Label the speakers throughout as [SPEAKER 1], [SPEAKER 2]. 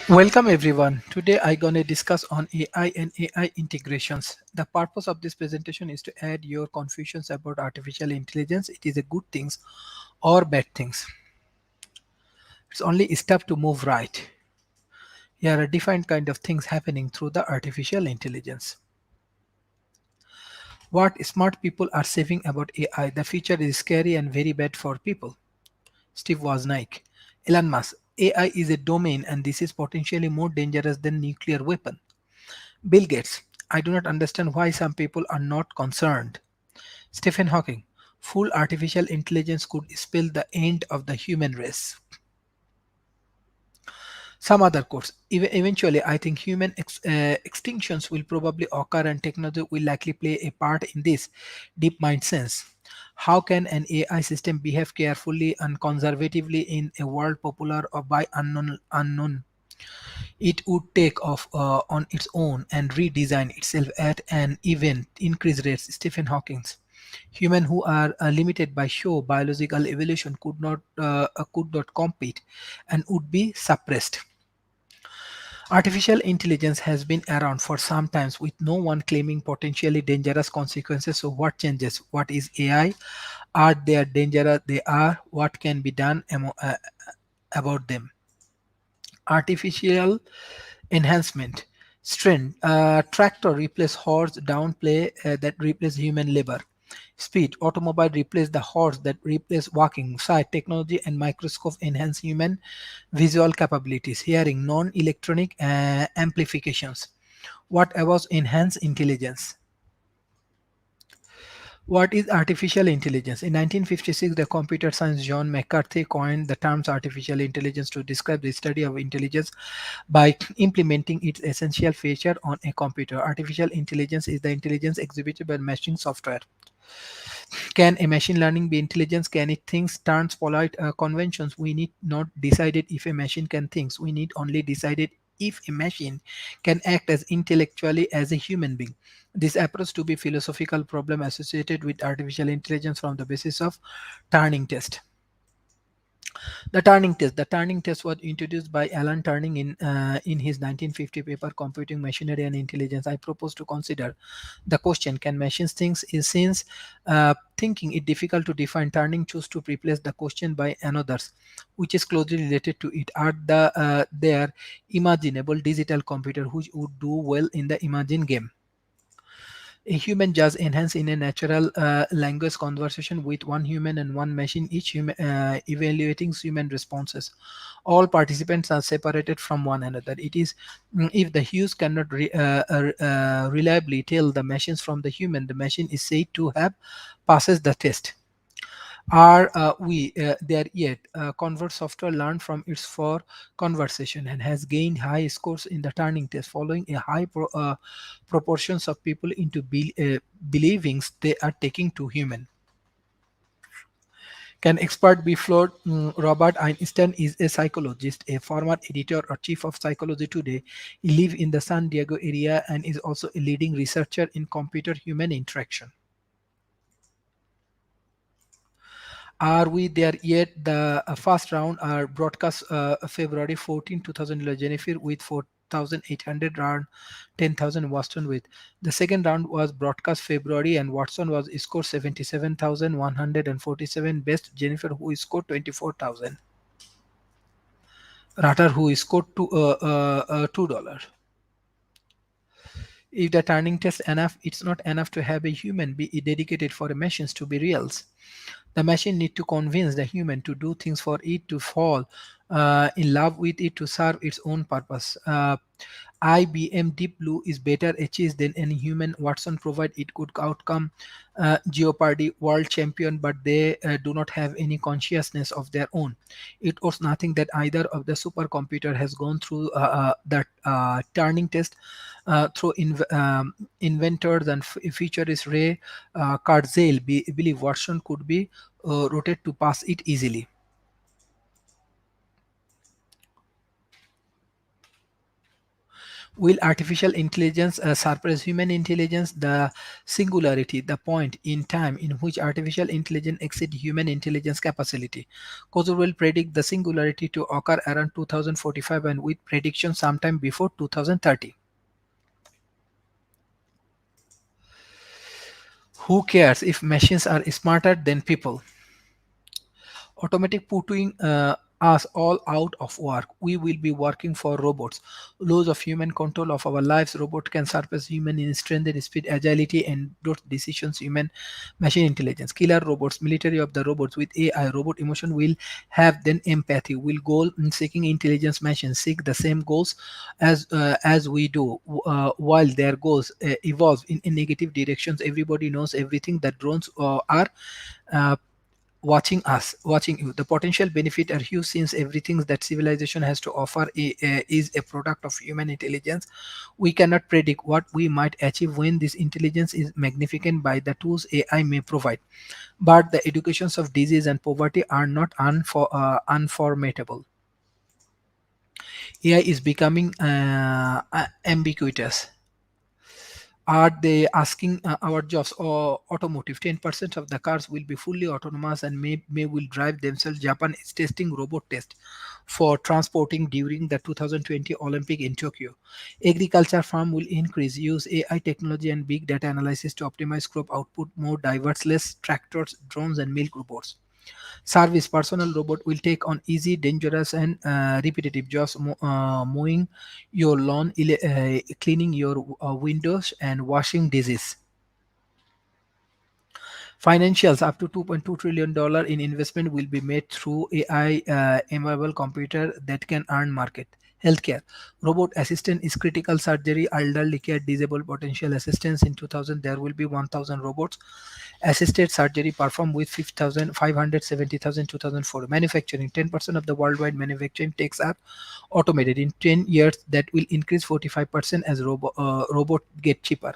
[SPEAKER 1] Welcome everyone. Today I gonna discuss on AI and AI integrations. The purpose of this presentation is to add your confusions about artificial intelligence. It is a good things or bad things. It's only a step to move right. Here are different kind of things happening through the artificial intelligence. What smart people are saying about AI. The future is scary and very bad for people. Steve Wozniak. Elon Musk. AI is a domain and this is potentially more dangerous than nuclear weapon. Bill Gates. I do not understand why some people are not concerned. Stephen Hawking. Full artificial intelligence could spell the end of the human race. Some other quotes. Eventually, I think human extinctions will probably occur and technology will likely play a part in this. Deep mind sense. How can an AI system behave carefully and conservatively in a world popular or by unknown? It would take off on its own and redesign itself at an even increased rate. Stephen Hawking's human who are limited by show biological evolution could not compete and would be suppressed. Artificial intelligence has been around for some time with no one claiming potentially dangerous consequences. So what changes? What is AI? Are they dangerous? They are. What can be done about them? Artificial enhancement. Strength. Tractor replace horse. Downplay that replace human labor. Speed. Automobile replace the horse that replace walking. Sight. Technology and microscope enhance human visual capabilities. Hearing. Non-electronic amplifications. What about enhanced intelligence? What is artificial intelligence? In 1956, the computer scientist John McCarthy coined the terms artificial intelligence to describe the study of intelligence by implementing its essential feature on a computer. Artificial intelligence is the intelligence exhibited by machine software. Can a machine learning be intelligence? Can it think? Turns polite conventions. We need not decided if a machine can think. We need only decided if a machine can act as intellectually as a human being. This approach to be philosophical problem associated with artificial intelligence from the basis of Turing test. The Turing test. The Turing test was introduced by Alan Turing in his 1950 paper Computing Machinery and Intelligence. I propose to consider the question: can machines think? Is since thinking it difficult to define, Turing chose to replace the question by another's, which is closely related to it. Are there imaginable digital computer which would do well in the Imagine game? A human judge enhance in a natural language conversation with one human and one machine, each evaluating human responses. All participants are separated from one another. It is if the Hughes cannot reliably tell the machines from the human, the machine is said to have passes the test. Are we there yet? Convert software learned from its for conversation and has gained high scores in the Turing test, following a high proportions of people into believings they are taking to human. Can expert be flawed? Robert Einstein is a psychologist, a former editor or chief of psychology today. He lives in the San Diego area and is also a leading researcher in computer-human interaction. Are we there yet? The first round are broadcast February 14, 2011, Jennifer with 4,800 round, 10,000 Watson with. The second round was broadcast February and Watson was scored 77,147. Best Jennifer who scored 24,000. Ratter who scored $2. If the turning test enough, it's not enough to have a human be dedicated for the machines to be reals. The machine need to convince the human to do things for it to fall in love with it to serve its own purpose. IBM Deep Blue is better achieved than any human. Watson provide it good outcome. Jeopardy world champion, but they do not have any consciousness of their own. It was nothing that either of the supercomputer has gone through that turning test through inventors and futurists Ray Kurzweil believe Watson could be rotated to pass it easily. Will artificial intelligence surpass human intelligence? The singularity, the point in time in which artificial intelligence exceeds human intelligence capacity. Kozo will predict the singularity to occur around 2045 and with prediction sometime before 2030. Who cares if machines are smarter than people? Automatic putting us all out of work. We will be working for robots. Loss of human control of our lives. Robot can surpass human in strength and speed, agility, and those decisions. Human machine intelligence. Killer robots. Military of the robots with AI. Robot emotion will have then empathy. Will goal in seeking intelligence machines seek the same goals as we do. While their goals evolve in negative directions. Everybody knows everything that drones are. Uh, watching you. The potential benefit are huge since everything that civilization has to offer is a product of human intelligence. We cannot predict what we might achieve when this intelligence is magnificent by the tools AI may provide. But the educations of disease and poverty are not unformatable. AI is becoming ambiguous. Are they asking our jobs or automotive? 10% of the cars will be fully autonomous and may will drive themselves. Japan is testing robot test for transporting during the 2020 Olympic in Tokyo. Agriculture farm will increase, use AI technology and big data analysis to optimize crop output, more diverse, less tractors, drones and milk robots. Service personal robot will take on easy, dangerous, and repetitive jobs, mowing your lawn, cleaning your windows, and washing dishes. Financials up to $2.2 trillion in investment will be made through AI enabled computer that can earn market. Healthcare. Robot assistant is critical surgery, elderly care, disabled potential assistance. In 2000, there will be 1,000 robots. Assisted surgery performed with 570,000 2004. Manufacturing. 10% of the worldwide manufacturing takes are automated. In 10 years, that will increase 45% as robot get cheaper.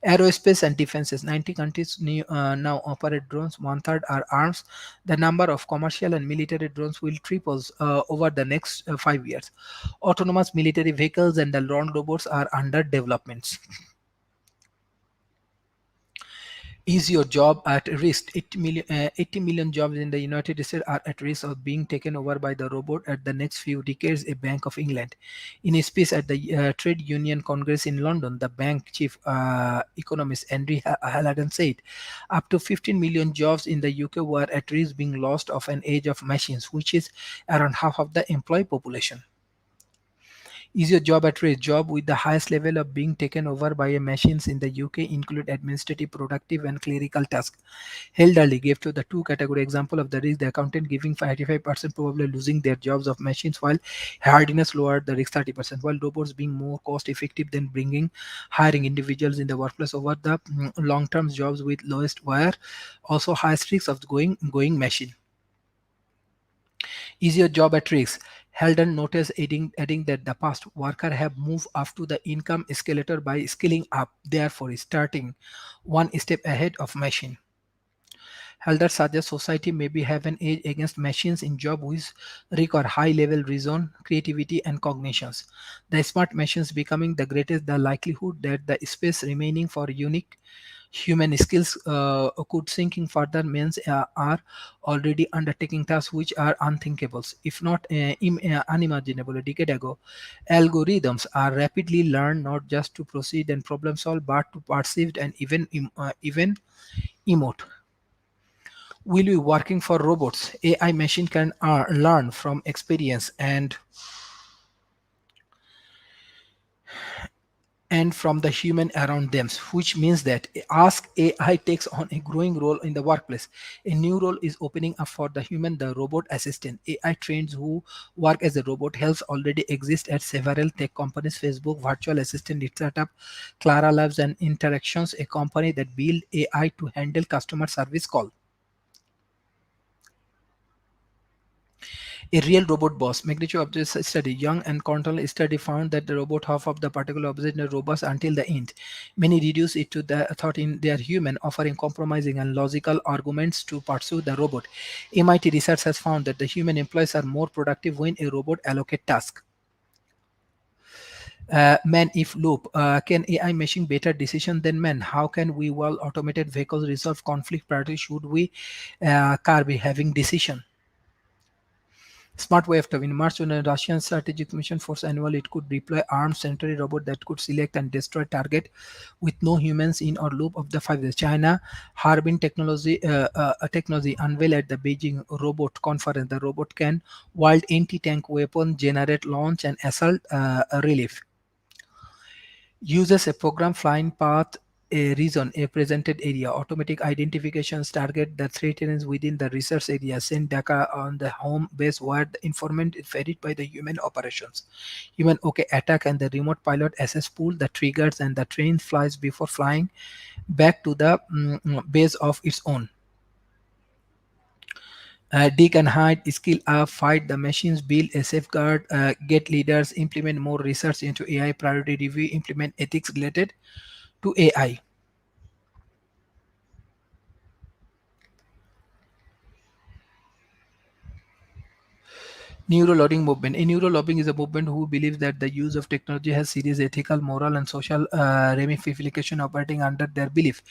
[SPEAKER 1] Aerospace and defenses. 90 countries now operate drones. One third are arms. The number of commercial and military drones will triple over the next 5 years. Autonomous military vehicles and the drone robots are under development. Is your job at risk? 80 million jobs in the United States are at risk of being taken over by the robot at the next few decades, a Bank of England. In a speech at the Trade Union Congress in London, the bank chief economist Henry Hallidan said up to 15 million jobs in the UK were at risk being lost of an age of machines, which is around half of the employee population. Is your job at risk? Job with the highest level of being taken over by a machines in the UK include administrative, productive, and clerical tasks. Elderly gave to the two category example of the risk. The accountant giving 55% probably losing their jobs of machines, while hardiness lowered the risk 30%. While robots being more cost effective than bringing hiring individuals in the workplace over the long term jobs with lowest were also highest risks of going machine. Is your job at risk? Heldon noticed adding that the past worker have moved up to the income escalator by skilling up, therefore starting one step ahead of machine. Helder suggests society maybe have an edge against machines in job which require high level reason, creativity and cognitions. The smart machines becoming the greatest the likelihood that the space remaining for unique human skills could sinking further means are already undertaking tasks which are unthinkable, if not unimaginable a decade ago. Algorithms are rapidly learned not just to proceed and problem solve but to perceive and even emote. Will be working for robots. AI machine can learn from experience and from the human around them, which means that ask AI takes on a growing role in the workplace. A new role is opening up for the human, the robot assistant. AI trains who work as a robot helps already exist at several tech companies, Facebook, virtual assistant startup, Clara Labs, and Interactions, a company that build AI to handle customer service call. A real robot boss. Magnitude object study. Young and Cornell study found that the robot half of the particular object is robust until the end. Many reduce it to the thought in they are human, offering compromising and logical arguments to pursue the robot. MIT research has found that the human employees are more productive when a robot allocate tasks. Man if loop. Can AI machine better decision than man? How can we well automated vehicles resolve conflict priority? Should we car be having decision? Smart way of in March when a Russian strategic mission force annual it could deploy armed sentry robot that could select and destroy target with no humans in or loop of the 5 years. China Harbin technology unveiled at the Beijing robot conference. The robot can wield anti-tank weapon, generate launch and assault relief. Uses a program flying path a region, a presented area, automatic identifications target the threat areas within the research area, send data on the home base where the informant is ferried by the human operations. Human okay attack and the remote pilot assess pool, the triggers and the train flies before flying back to the base of its own. Dig and hide, skill up, fight the machines, build a safeguard, get leaders, implement more research into AI, priority review, implement ethics related to AI. Neurolobbing movement. A neurolobbing is a movement who believes that the use of technology has serious ethical, moral, and social ramification operating under their belief.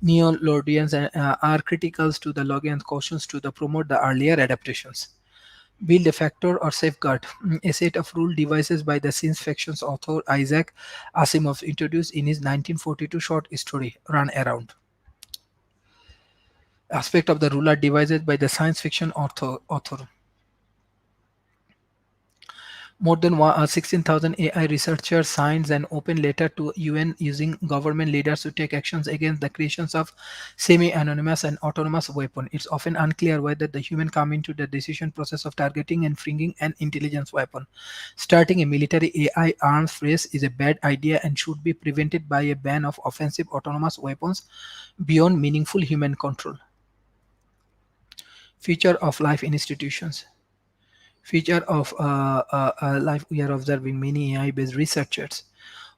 [SPEAKER 1] Neolordians are critical to the login and cautions to the promote the earlier adaptations. Build a factor or safeguard. A set of rule devices by the science fiction's author Isaac Asimov introduced in his 1942 short story Run Around. Aspect of the rule are devised by the science fiction author. More than 16,000 AI researchers signed an open letter to UN using government leaders to take actions against the creations of semi-anonymous and autonomous weapons. It's often unclear whether the human come into the decision process of targeting and bringing an intelligence weapon. Starting a military AI arms race is a bad idea and should be prevented by a ban of offensive autonomous weapons beyond meaningful human control. Future of life institutions. Feature of life we are observing many AI-based researchers.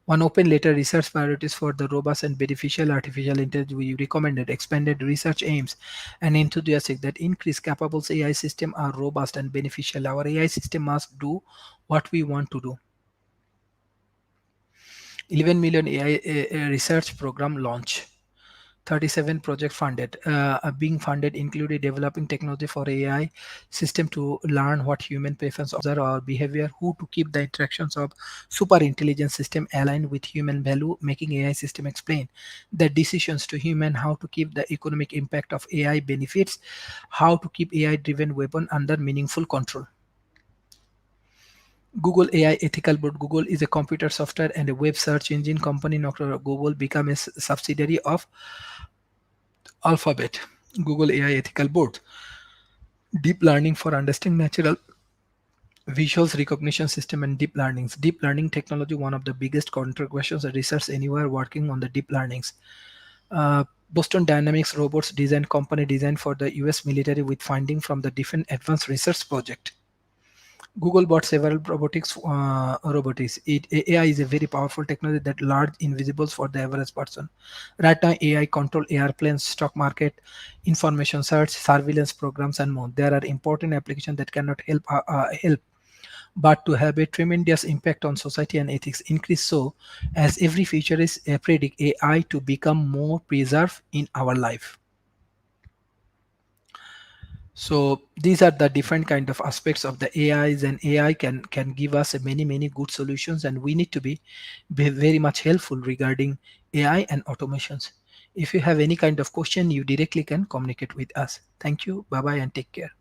[SPEAKER 1] One open letter research priorities for the robust and beneficial artificial intelligence we recommended expanded research aims and enthusiastic that increased capable AI system are robust and beneficial. Our AI system must do what we want to do. 11 million AI research program launch. 37 project funded. Being funded included developing technology for AI system to learn what human preference observe our behavior, who to keep the interactions of super intelligence system aligned with human value, making AI system explain the decisions to human, how to keep the economic impact of AI benefits, how to keep AI driven weapon under meaningful control. Google AI Ethical Board. Google is a computer software and a web search engine company. Not Google become a subsidiary of Alphabet. Google AI Ethical Board. Deep learning for understanding natural visuals recognition system and deep learnings. Deep learning technology, one of the biggest contributions of research anywhere working on the deep learnings. Boston Dynamics robots design company designed for the US military with funding from the Defense Advanced Research Project. Google bought several robotics. AI is a very powerful technology that large invisibles for the average person. Right now, AI control airplanes, stock market, information search, surveillance programs, and more. There are important applications that cannot help but to have a tremendous impact on society and ethics increase so as every future is predict AI to become more preserved in our life. So these are the different kind of aspects of the AIs, and AI can give us a many good solutions, and we need to be very much helpful regarding AI and automations. If you have any kind of question, you directly can communicate with us. Thank you. Bye bye and take care.